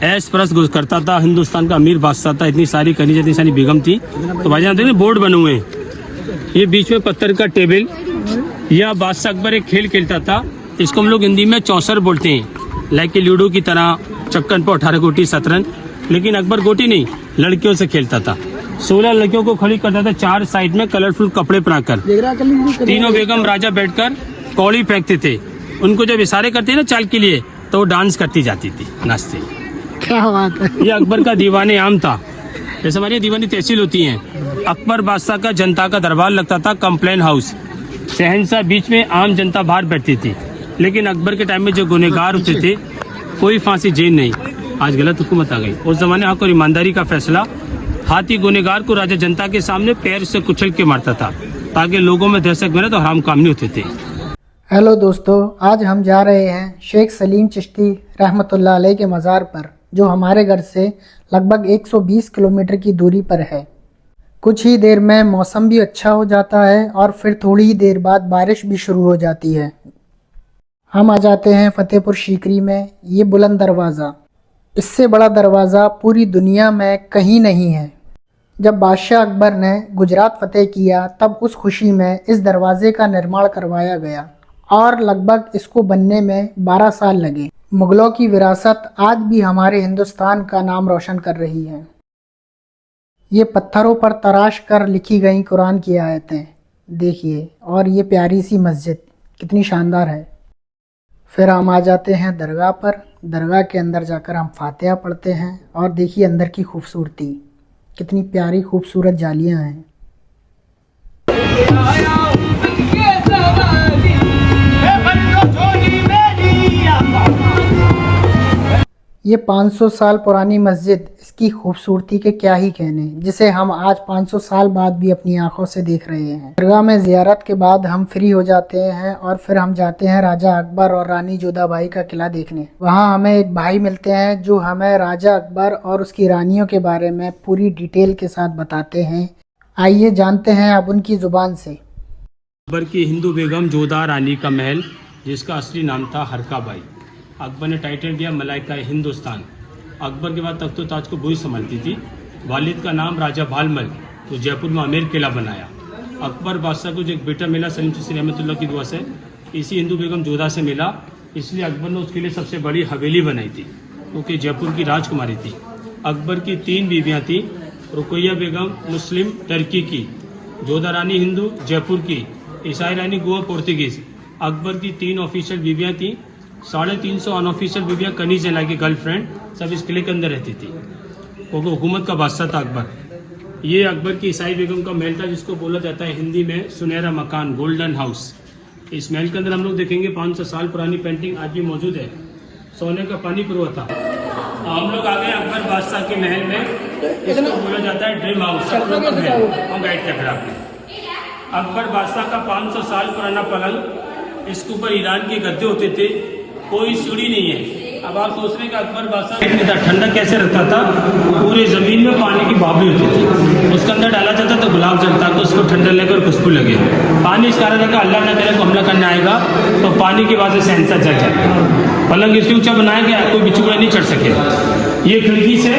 ऐश परस करता था, हिंदुस्तान का अमीर बादशाह था, इतनी सारी खनीज, इतनी सारी बेगम थी। तो भाईजान देखिए बोर्ड बने हुए हैं, ये बीच में पत्थर का टेबल, यह बादशाह अकबर एक खेल खेलता था, इसको हम लोग हिंदी में चौसर बोलते हैं, लाइक लूडो की तरह चक्कन पर 18 गोटी शतरंज। लेकिन अकबर गोटी नहीं, लड़कियों से खेलता था। 16 लड़कियों को खड़ी करता था, 4 साइड में कलरफुल कपड़े पहनाकर, तीनों बेगम राजा बैठकर कौड़ी फेंकते थे। उनको जब इशारे करते ना चाल के लिए, तो वो डांस करती जाती थी, नाचते। क्या बात है। ये अकबर का दीवाने आम था, जैसे हमारी दीवानी तहसील होती हैं। अकबर बादशाह का जनता का दरबार लगता था, कंप्लेन हाउस। शहंशाह बीच में, आम जनता बाहर बैठती थी। लेकिन अकबर के टाइम में जो गुनहगार होते थे, कोई फांसी जेल नहीं। आज गलत हुकूमत आ गई। उस जमाने हक और ईमानदारी का फैसला, हाथी गुनहगार को राजा जनता के सामने पैर से कुचल के मारता था, ताकि लोगों में दहशत बने तो हराम काम नहीं होते थे। हेलो दोस्तों, आज हम जा रहे हैं शेख सलीम चिश्ती रहमतुल्लाह अलैह के मज़ार पर, जो हमारे घर से लगभग 120 किलोमीटर की दूरी पर है। कुछ ही देर में मौसम भी अच्छा हो जाता है और फिर थोड़ी ही देर बाद बारिश भी शुरू हो जाती है। हम आ जाते हैं फतेहपुर सीकरी में। ये बुलंद दरवाज़ा, इससे बड़ा दरवाज़ा पूरी दुनिया में कहीं नहीं है। जब बादशाह अकबर ने गुजरात फतेह किया, तब उस खुशी में इस दरवाज़े का निर्माण करवाया गया और लगभग इसको बनने में 12 साल लगे। मुग़लों की विरासत आज भी हमारे हिंदुस्तान का नाम रोशन कर रही है। ये पत्थरों पर तराश कर लिखी गई कुरान की आयतें देखिए, और ये प्यारी सी मस्जिद कितनी शानदार है। फिर हम आ जाते हैं दरगाह पर। दरगाह के अंदर जाकर हम फातिहा पढ़ते हैं और देखिए अंदर की खूबसूरती, कितनी प्यारी खूबसूरत जालियां हैं। ये 500 साल पुरानी मस्जिद, इसकी खूबसूरती के क्या ही कहने, जिसे हम आज 500 साल बाद भी अपनी आंखों से देख रहे हैं। दरगाह में ज़ियारत के बाद हम फ्री हो जाते हैं और फिर हम जाते हैं राजा अकबर और रानी जोधाबाई का किला देखने। वहाँ हमें एक भाई मिलते हैं जो हमें राजा अकबर और उसकी रानियों के बारे में पूरी डिटेल के साथ बताते हैं। आइए जानते हैं अब उनकी ज़ुबान से। अकबर की हिंदू बेगम जोधा रानी का महल, जिसका असली नाम था हरकाबाई। अकबर ने टाइटल दिया मलाइका हिंदुस्तान। अकबर के बाद तख्तो ताज को बुई संभालती थी। वालिद का नाम राजा भालमल, तो जयपुर में आमेर किला बनाया। अकबर बादशाह को जो एक बेटा मिला सलीम चिश्ती रहमतुल्लाह की दुआ से, इसी हिंदू बेगम जोधा से मिला, इसलिए अकबर ने उसके लिए सबसे बड़ी हवेली बनाई थी, क्योंकि जयपुर की राजकुमारी थी। अकबर की 3 बीवियाँ थीं, रुकैया बेगम मुस्लिम टर्की की, जोधा रानी हिंदू जयपुर की, ईसाई रानी गोवा पोर्तुगीज। अकबर की 3 ऑफिशियल बीवियाँ थीं, 350 अनऑफिशियल बीवियाँ कनीज जिला की गर्लफ्रेंड, सब इस किले के अंदर रहती थी, क्योंकि हुकूमत का बादशाह था अकबर। ये अकबर की ईसाई बेगम का महल था, जिसको बोला जाता है हिंदी में सुनहरा मकान, गोल्डन हाउस। इस महल के अंदर हम लोग देखेंगे 500 साल पुरानी पेंटिंग आज भी मौजूद है। सोने का पानी पुरवा था। हम लोग आ गए अकबर बादशाह के महल में, इसको बोला जाता है ड्रीम हाउस। हम गाइड कर आपने अकबर बादशाह का 500 साल पुराना पलंग, इसके ऊपर ईरान के गद्दे होते थे, कोई सीढ़ी नहीं है। अब आप सोच रहे हैं कि अकबर बादशाह ठंडा कैसे रखता था, पूरे जमीन में पानी की बावली होती थी, उसके अंदर डाला जाता तो गुलाब जल, ताकि उसको ठंडा लगे और खुशबू लगे। पानी इस कारण रखा, अल्लाह न करे को हमला करने आएगा तो पानी की वजह से शहंशाह जल जाए। पलंग इसलिए ऊंचा बनाया गया, कोई बिच्छू नहीं चढ़ सके। ये खिड़की से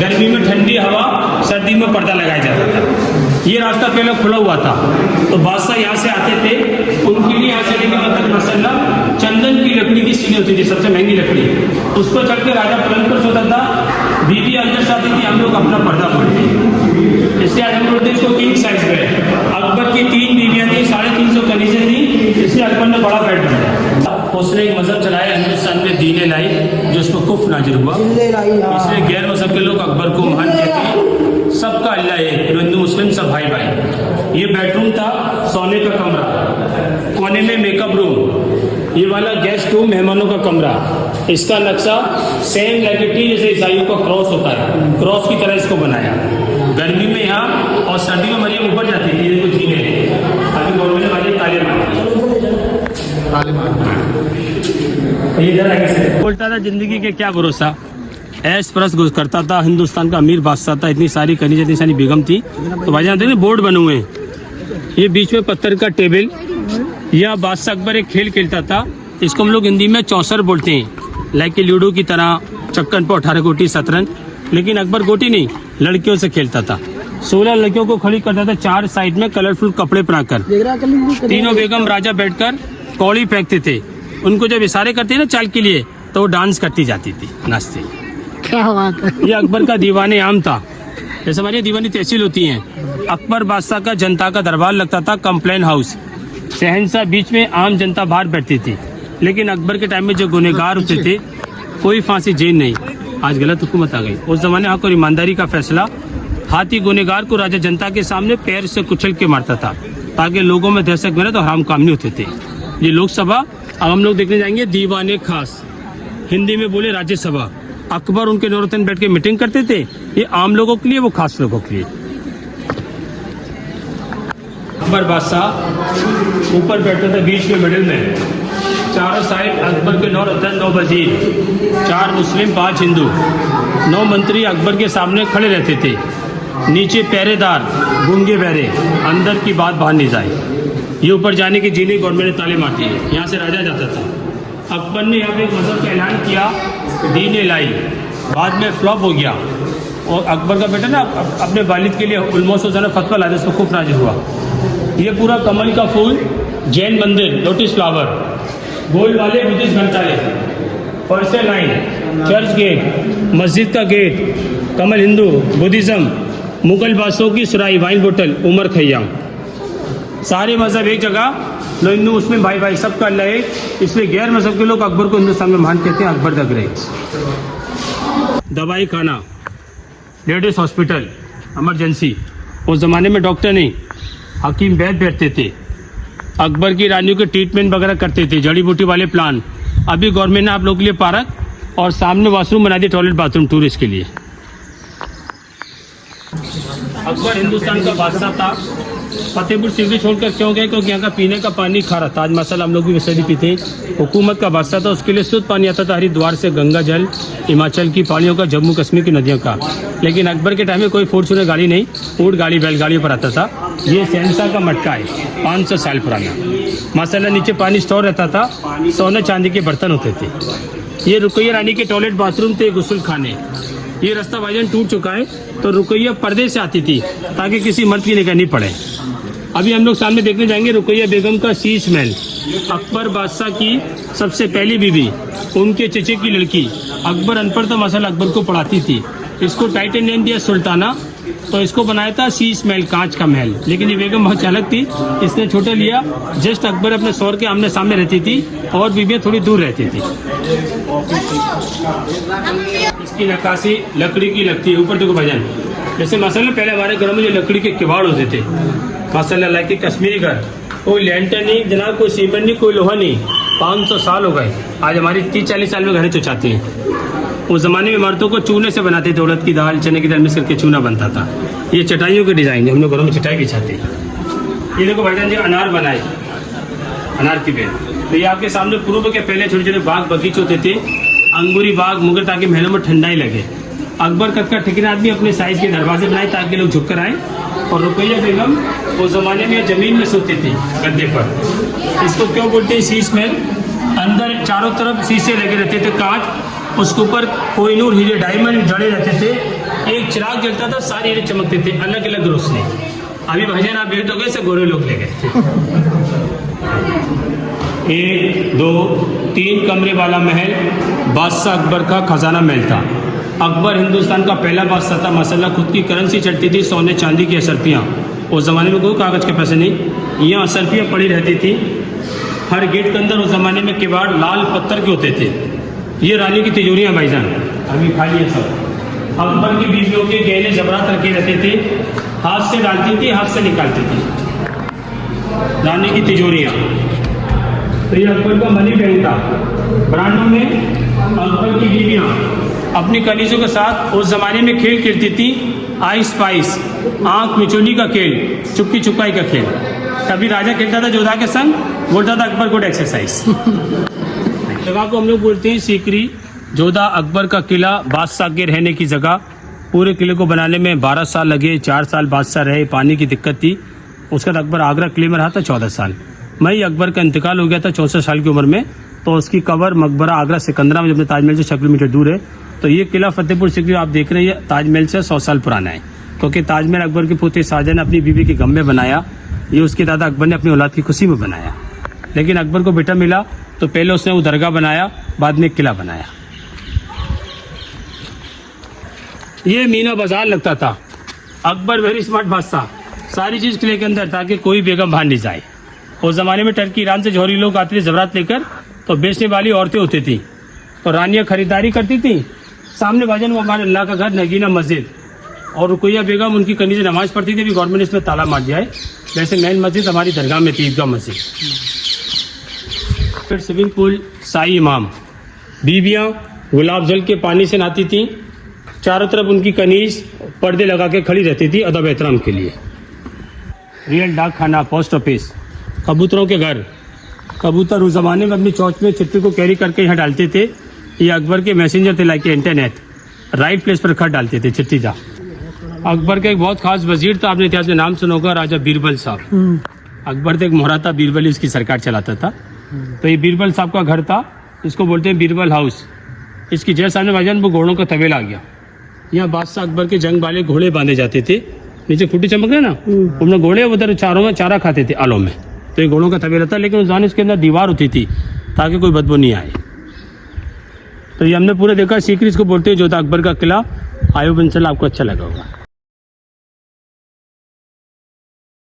गर्मी में ठंडी हवा, सर्दी में पर्दा लगाया जाता था। ये रास्ता पहले खुला हुआ था, तो बादशाह यहाँ से आते थे, उनके लिए यहाँ से लेके तक मसल्ला चंदन की लकड़ी की सीढ़ी होती थी, सबसे महंगी लकड़ी, उस पर चढ़ के राजा पलंग पर सोता था। बीवी अंदर से आती थी, हम लोग अपना पर्दा खोलते, इसलिए आज हम लोग इसको किंग साइज में। अकबर की 3 बीवियाँ थी, 350 कनीजें थी, इसलिए अकबर ने बड़ा बेड बनाया। उसने एक मजहब चलाया हिंदुस्तान में, दीन लाई, जो उस पर कुफ नाजिर हुआ, इसलिए गैर मजहब के लोग अकबर को महान कहते हैं। सबका अल्लाह है, हिंदू मुस्लिम सब भाई भाई। ये बेडरूम था, सोने का कमरा, कोने में मेकअप रूम, ये वाला गेस्ट रूम, मेहमानों का कमरा। इसका नक्शा सेम लेगेटी जैसे ईसाइयों का क्रॉस होता है, क्रॉस की तरह इसको बनाया। गर्मी में यहाँ और सर्दी में मरियम ऊपर जाती थी, ये कुछ जीने अभी गवर्नमेंट वाले ताले बोलता था जिंदगी के क्या भरोसा, ऐश परस करता था, हिंदुस्तान का अमीर बादशाह था, इतनी सारी खनीज, इतनी सारी बेगम थी। तो भाईजान देखिए बोर्ड बने हुए हैं, ये बीच में पत्थर का टेबल, यह बादशाह अकबर एक खेल खेलता था, इसको हम लोग हिंदी में चौसर बोलते हैं, लाइक लूडो की तरह चक्कन पर 18 गोटी शतरंज, लेकिन अकबर गोटी नहीं लड़कियों से खेलता था। 16 लड़कियों को खड़ी करता था 4 साइड में कलरफुल कपड़े पहनाकर। तीनों बेगम राजा बैठकर कौड़ी फेंकते थे। उनको जब इशारे करते ना चाल के लिए तो वो डांस करती जाती थी, नाचती। क्या बात है। ये अकबर का दीवाने आम था, जैसे हमारी दीवानी तहसील होती हैं। अकबर बादशाह का जनता का दरबार लगता था कंप्लेन हाउस। शहंशाह बीच में, आम जनता बाहर बैठती थी। लेकिन अकबर के टाइम में जो गुनहगार होते थे कोई फांसी जेल नहीं। आज गलत हुकूमत आ गई। उस जमाने हक और ईमानदारी का फैसला, हाथी गुनहगार को राजा जनता के सामने पैर से कुचल के मारता था ताकि लोगों में दहशत बने तो हराम काम नहीं होते थे। ये लोकसभा, अब हम लोग देखने जाएंगे दीवाने खास, हिंदी में बोले राज्यसभा। अकबर उनके नौरतन बैठ के मीटिंग करते थे। ये आम लोगों के लिए, वो खास लोगों के लिए। अकबर बादशाह ऊपर बैठता था बीच में, मिडिल में। चारों साइड अकबर के 9 रतन, 9 वजीर, 4 मुस्लिम, 5 हिंदू, 9 मंत्री अकबर के सामने खड़े रहते थे। नीचे पहरेदार, गूंगे बहरे, अंदर की बात बाहर नहीं जाए। ये ऊपर जाने की जीनी गवर्नमेंट ने ताले मारती है। यहाँ से राजा जाता था। अकबर ने यहाँ पे एक मजहब का ऐलान किया, दीन लाई, बाद में फ्लॉप हो गया। और अकबर का बेटा ना अपने वालिद के लिए उलमोस फतवा लाया, उसको खूब राजी हुआ। ये पूरा कमल का फूल, जैन मंदिर, लोटस फ्लावर, गोल्ड वाले बुद्धिस्ट घंटाले, पर्सियन लाइन, चर्च गेट, मस्जिद का गेट, कमल हिंदू, बुद्धिज्म, मुगल बादशाहों की सुराही, वाइन बोतल, उमर खैयाम। सारे मजहब एक जगह, लो हिंदू मुस्लिम भाई भाई सबका अल्लाह है। इसलिए गैर मजहब के लोग अकबर को हिंदुस्तान में महान कहते हैं, अकबर द ग्रेट। दवाई खाना, लेडीज हॉस्पिटल, इमरजेंसी। उस ज़माने में डॉक्टर नहीं, हकीम वैद्य बैठते थे। अकबर की रानियों के ट्रीटमेंट वगैरह करते थे, जड़ी बूटी वाले प्लान। अभी गवर्नमेंट ने आप लोगों के लिए पार्क और सामने वॉशरूम बना दिए, टॉयलेट बाथरूम टूरिस्ट के लिए। अकबर हिंदुस्तान का बादशाह था। फतेहपुर सीकरी छोड़कर क्यों गए? क्योंकि यहाँ का पीने का पानी खारा था। आज मसाला हम लोग भी वैसे भी पीते। हुकूमत का बादशाह था, उसके लिए शुद्ध पानी आता था हरिद्वार से, गंगा जल, हिमाचल की पहाड़ियों का, जम्मू कश्मीर की नदियों का। लेकिन अकबर के टाइम में कोई फॉर्च्यूनर गाड़ी नहीं, ऊँट गाड़ी, बैलगाड़ियों पर आता था। ये शहंशाह का मटका है, 500 साल पुराना। मसाला नीचे पानी स्टोर रहता था, सोने चांदी के बर्तन होते थे। ये रुकैया रानी के टॉयलेट बाथरूम थे, गुस्ल खाने। ये रास्ता भाईजान टूट चुका है, तो रुकैया पर्दे से आती थी ताकि किसी मर्द की निगरानी पड़े। अभी हम लोग सामने देखने जाएंगे रुकैया बेगम का शीश महल। अकबर बादशाह की सबसे पहली बीवी, उनके चचे की लड़की। अकबर अनपढ़ था, मसाला अकबर को पढ़ाती थी। इसको टाइटल नेम दिया सुल्ताना, तो इसको बनाया था शीश महल, कांच का महल। लेकिन ये बेगम बहुत चालक थी, इसने छोटा लिया। जस्ट अकबर अपने शौहर के आमने सामने रहती थी और बीवियाँ थोड़ी दूर रहती थी। इसकी नक्काशी लकड़ी की लगती है। ऊपर देखो भाईजान, जैसे मसाला पहले हमारे घरों में जो लकड़ी के किवाड़ होते थे, मसाला लाइक के कश्मीरी घर, कोई लेंटर नहीं जनाब, कोई सीमेंट नहीं, कोई लोहा नहीं। 500 साल हो गए। आज हमारी 30-40 साल में घरें चुचाती हैं। उस ज़माने में इमारतों को चूने से बनाते थे, उड़द की दाल, चने की दाल मिक्स करके चूना बनता था। ये चटाइयों के डिज़ाइन है, हम लोग घरों में चटाई बिछाते हैं। ये देखो भाईजान जी, अनार बनाए, अनार की बेल। तो ये आपके सामने पूर्व के पहले छोटे छोटे बाग बगीचे होते थे, अंगूरी बाग, मुगल, ताकि महलों में ठंडाई लगे। अकबर कद का ठिकाना आदमी अपने साइज के दरवाजे बनाए ताकि लोग झुक कर आए। और रुकैया बेगम उस ज़माने में ज़मीन में सोती थी, गद्दे पर। इसको क्यों बोलते हैं शीश महल? अंदर चारों तरफ शीशे लगे रहते थे, कांच, उसके ऊपर कोहिनूर हीरे, डायमंड जड़े रहते थे। एक चिराग जलता था, सारे हीरे चमकते थे, अलग अलग रोशनी। अभी भाईजान आप भेज दोगे से गोरे लोग ले गए। 1, 2, 3 कमरे वाला महल बादशाह अकबर का खजाना महल था। अकबर हिंदुस्तान का पहला बादशाह था। मसाला खुद की करेंसी चलती थी, सोने चांदी की असरफियाँ। उस ज़माने में कोई कागज़ के पैसे नहीं, यहाँ असरफियाँ पड़ी रहती थी। हर गेट के अंदर उस ज़माने में किवाड़ लाल पत्थर के होते थे। ये रानी की तिजोरियाँ भाईजान, अभी खाली है सब। अकबर की बीवियों के गहने जबरात रखे रहते थे, हाथ से डालती थी, हाथ से निकालती थी। रानी की तिजोरियाँ। तो ये अकबर का मनी बैंक था। ब्रांडों में अकबर की बीवियाँ अपनी कलीजों के साथ उस ज़माने में खेल खेलती थी। आई स्पाइस, आँख मिचोली का खेल, चुप्पी चुपाई का खेल। कभी राजा खेलता था जोधा के संग, बोलता था अकबर गुड एक्सरसाइज। जगह को हम लोग बोलते हैं सीकरी। जोधा अकबर का किला, बादशाह के रहने की जगह। पूरे किले को बनाने में 12 साल लगे, 4 साल बादशाह रहे, पानी की दिक्कत थी। उसके बाद अकबर आगरा किले में रहा था 14 साल। मई अकबर का इंतकाल हो गया था 64 साल की उम्र में। तो उसकी कबर मकबरा आगरा सिकंदरा में, जब ताजमहल से 6 किलोमीटर दूर है, तो ये किला फतेहपुर सिकरी आप देख रहे हैं ताजमहल से 100 साल पुराना है, क्योंकि ताजमहल अकबर के पोते शाहजहां ने अपनी बीवी के गम में बनाया, ये उसके दादा अकबर ने अपनी औलाद की खुशी में बनाया। लेकिन अकबर को बेटा मिला तो पहले उसने वो दरगाह बनाया, बाद में एक किला बनाया। ये मीना बाजार लगता था। अकबर वेरी स्मार्ट बादशाह, सारी चीज़ किले के अंदर ताकि कोई बेगम बाहर नहीं जाए। उस ज़माने में टर्की ईरान से जौहरी लोग आते थे ज़वरात लेकर, तो बेचने वाली औरतें होती थी, तो रानियाँ खरीदारी करती थी। सामने भाजन वो हमारे अल्लाह का घर नगीना मस्जिद, और रुकैया बेगम उनकी कनी से नमाज़ पढ़ती थी। अभी गवर्नमेंट ने इसमें ताला मार दिया है। वैसे मेन मस्जिद हमारी दरगाह में थी, ईदगाह मस्जिद। फिर स्विमिंग पूल, शाही इमाम, बीबियाँ गुलाब जल के पानी से नहाती थी। चारों तरफ उनकी कनीज पर्दे लगा के खड़ी रहती थी अदब एहतराम के लिए। रियल डाक खाना, पोस्ट ऑफिस, कबूतरों के घर। कबूतर उस जमाने में अपनी चौच में चिट्ठी को कैरी करके यहाँ डालते थे। ये अकबर के मैसेंजर थे, लाइक इंटरनेट, राइट प्लेस पर खत डालते थे चिट्ठी जा। अकबर का एक बहुत खास वजीर था, आपने इतिहास में नाम सुना होगा, राजा बीरबल साहब। अकबर थे एक मोहराता बीरबल, इसकी सरकार चलाता था। तो ये बीरबल साहब का घर था, इसको बोलते हैं बीरबल हाउस। इसकी जय सामने भाईजान वो घोड़ों का तबेला आ गया। यहाँ बादशाह अकबर के जंग वाले घोड़े बांधे जाते थे, नीचे खूटी चमक रहे ना, उनमें घोड़े उधर चारों में चारा खाते थे आलों में। तो ये घोड़ों का तबेला था, लेकिन उस जमाने इसके अंदर दीवार होती थी ताकि कोई बदबू नहीं आए। तो ये हमने पूरा देखा। सीकरी इसको बोलते हैं जो था अकबर का किला। आयो इंशाल्लाह आपको अच्छा लगा होगा।